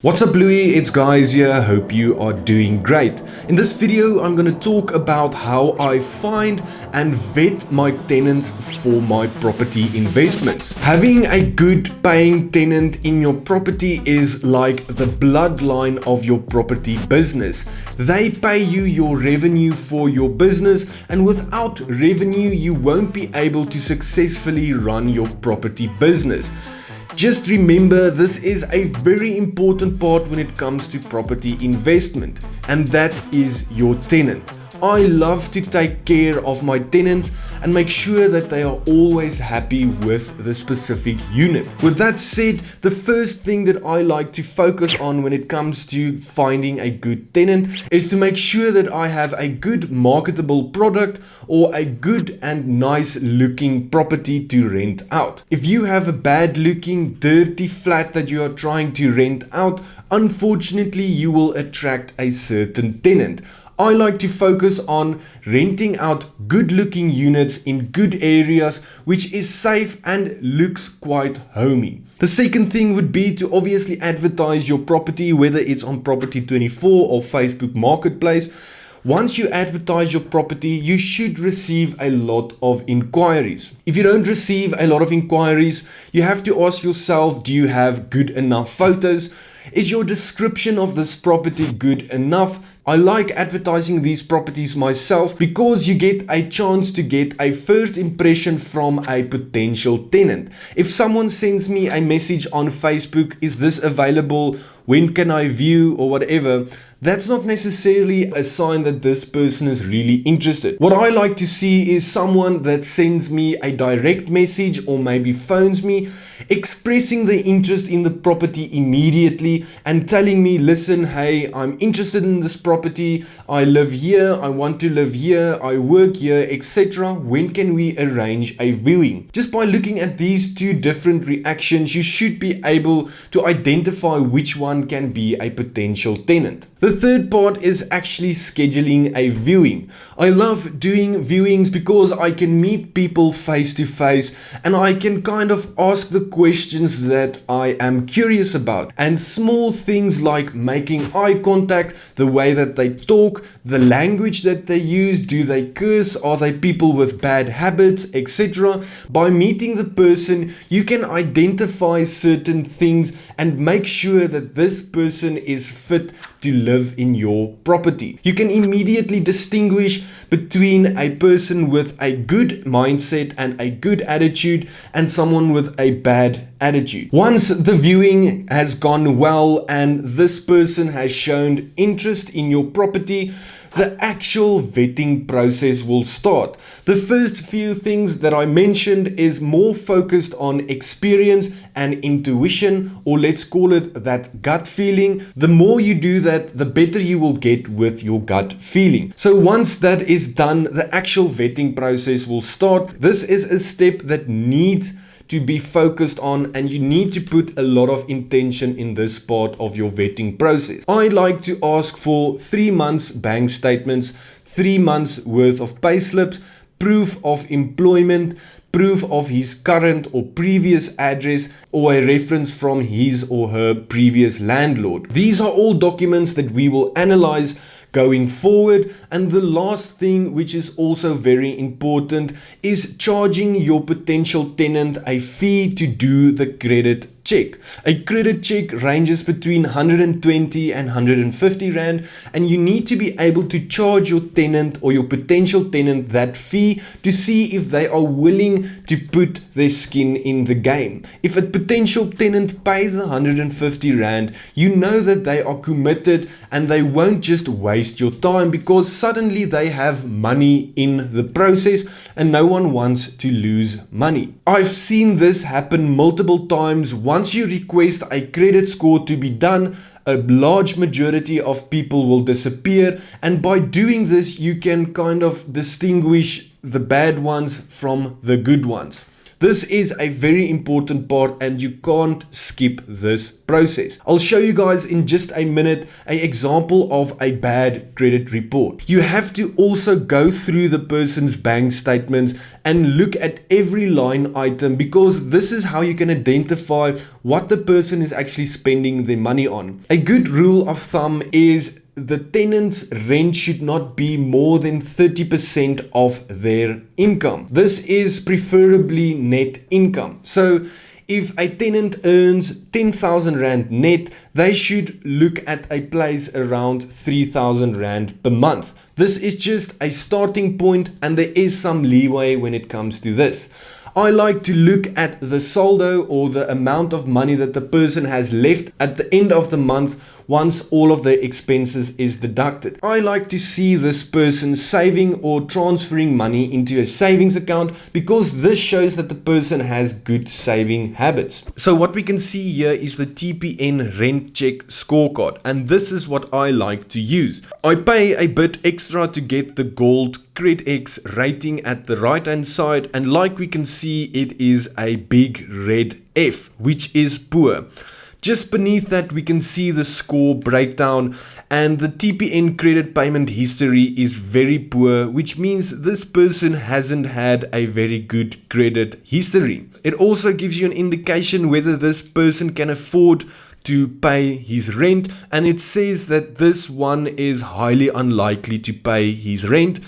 What's up Louis, it's Guys here, hope you are doing great. In this video I'm going to talk about how I find and vet my tenants for my property investments. Having a good paying tenant in your property is like the bloodline of your property business. They pay you your revenue for your business, and without revenue you won't be able to successfully run your property business. Just remember, this is a very important part when it comes to property investment, and that is your tenant. I love to take care of my tenants and make sure that they are always happy with the specific unit. With that said, the first thing that I like to focus on when it comes to finding a good tenant is to make sure that I have a good marketable product or a good and nice looking property to rent out. If you have a bad looking, dirty flat that you are trying to rent out, unfortunately you will attract a certain tenant. I like to focus on renting out good looking units in good areas which is safe and looks quite homey. The second thing would be to obviously advertise your property, whether it's on Property 24 or Facebook Marketplace. Once you advertise your property, you should receive a lot of inquiries. If you don't receive a lot of inquiries, you have to ask yourself, do you have good enough photos? Is your description of this property good enough? I like advertising these properties myself because you get a chance to get a first impression from a potential tenant. If someone sends me a message on Facebook, is this available? When can I view or whatever? That's not necessarily a sign that this person is really interested. What I like to see is someone that sends me a direct message or maybe phones me, expressing the interest in the property immediately and telling me, listen, hey, I'm interested in this property. I live here. I want to live here. I work here, etc. When can we arrange a viewing? Just by looking at these two different reactions, you should be able to identify which one can be a potential tenant. The third part is actually scheduling a viewing. I love doing viewings because I can meet people face to face and I can kind of ask the questions that I am curious about. And small things like making eye contact, the way that they talk, the language that they use, do they curse, are they people with bad habits, etc. By meeting the person, you can identify certain things and make sure that this person is fit to live in your property. You can immediately distinguish between a person with a good mindset and a good attitude and someone with a bad attitude. Once the viewing has gone well and this person has shown interest in your property, the actual vetting process will start. The first few things that I mentioned is more focused on experience and intuition, or let's call it that gut feeling. The more you do that, the better you will get with your gut feeling. So once that is done, the actual vetting process will start. This is a step that needs to be focused on, and you need to put a lot of intention in this part of your vetting process. I like to ask for 3 months bank statements, 3 months worth of payslips, proof of employment, proof of his current or previous address, or a reference from his or her previous landlord. These are all documents that we will analyze going forward. And the last thing, which is also very important, is charging your potential tenant a fee to do the credit check. A credit check ranges between 120 and 150 Rand, and you need to be able to charge your tenant or your potential tenant that fee to see if they are willing to put their skin in the game. If a potential tenant pays 150 Rand, you know that they are committed and they won't just waste your time, because suddenly they have money in the process and no one wants to lose money. I've seen this happen multiple times. Once you request a credit score to be done, a large majority of people will disappear, and by doing this you can kind of distinguish the bad ones from the good ones. This is a very important part and you can't skip this process. I'll show you guys in just a minute an example of a bad credit report. You have to also go through the person's bank statements and look at every line item, because this is how you can identify what the person is actually spending their money on. A good rule of thumb is the tenant's rent should not be more than 30% of their income. This is preferably net income. So if a tenant earns 10,000 Rand net, they should look at a place around 3,000 Rand per month. This is just a starting point and there is some leeway when it comes to this. I like to look at the saldo, or the amount of money that the person has left at the end of the month once all of their expenses is deducted. I like to see this person saving or transferring money into a savings account, because this shows that the person has good saving habits. So what we can see here is the TPN rent check scorecard, and this is what I like to use. I pay a bit extra to get the gold CredX rating at the right hand side, and like we can see, it is a big red F, which is poor. Just beneath that we can see the score breakdown, and the TPN credit payment history is very poor, which means this person hasn't had a very good credit history. It also gives you an indication whether this person can afford to pay his rent, and it says that this one is highly unlikely to pay his rent.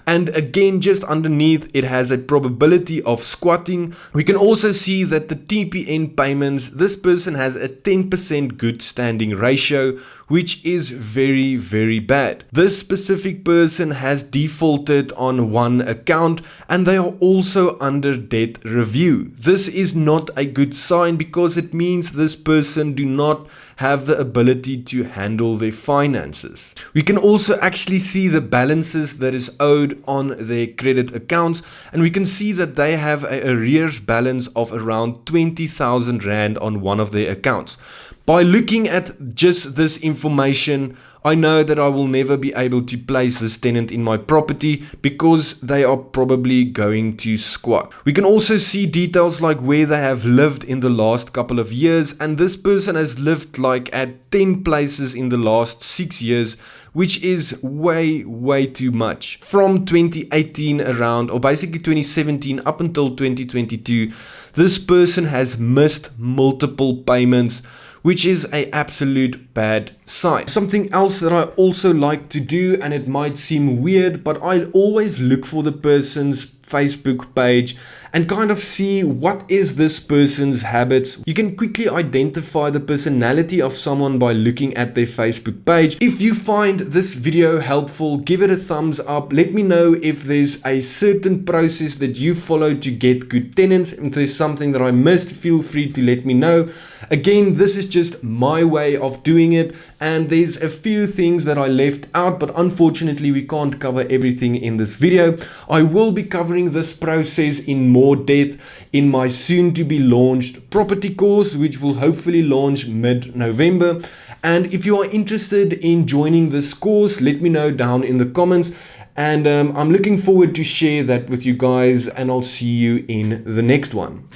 And again, just underneath it has a probability of squatting. We can also see that the TPN payments, this person has a 10% good standing ratio, which is very, very bad. This specific person has defaulted on one account and they are also under debt review. This is not a good sign, because it means this person do not have the ability to handle their finances. We can also actually see the balances that is owed on their credit accounts, and we can see that they have an arrears balance of around 20,000 Rand on one of their accounts. By looking at just this information, I know that I will never be able to place this tenant in my property, because they are probably going to squat. We can also see details like where they have lived in the last couple of years, and this person has lived like at 10 places in the last 6 years, which is way too much. From 2018 around, or basically 2017 up until 2022, this person has missed multiple payments, which is an absolute bad sign. Something else that I also like to do, and it might seem weird, but I always look for the person's Facebook page and kind of see what is this person's habits. You can quickly identify the personality of someone by looking at their Facebook page. If you find this video helpful, give it a thumbs up. Let me know if there's a certain process that you follow to get good tenants. If there's something that I missed, feel free to let me know. Again, this is just my way of doing it, and there's a few things that I left out, but unfortunately we can't cover everything in this video. I will be covering this process in more depth in my soon to be launched property course, which will hopefully launch mid-November. And if you are interested in joining this course, let me know down in the comments, and I'm looking forward to share that with you guys, and I'll see you in the next one.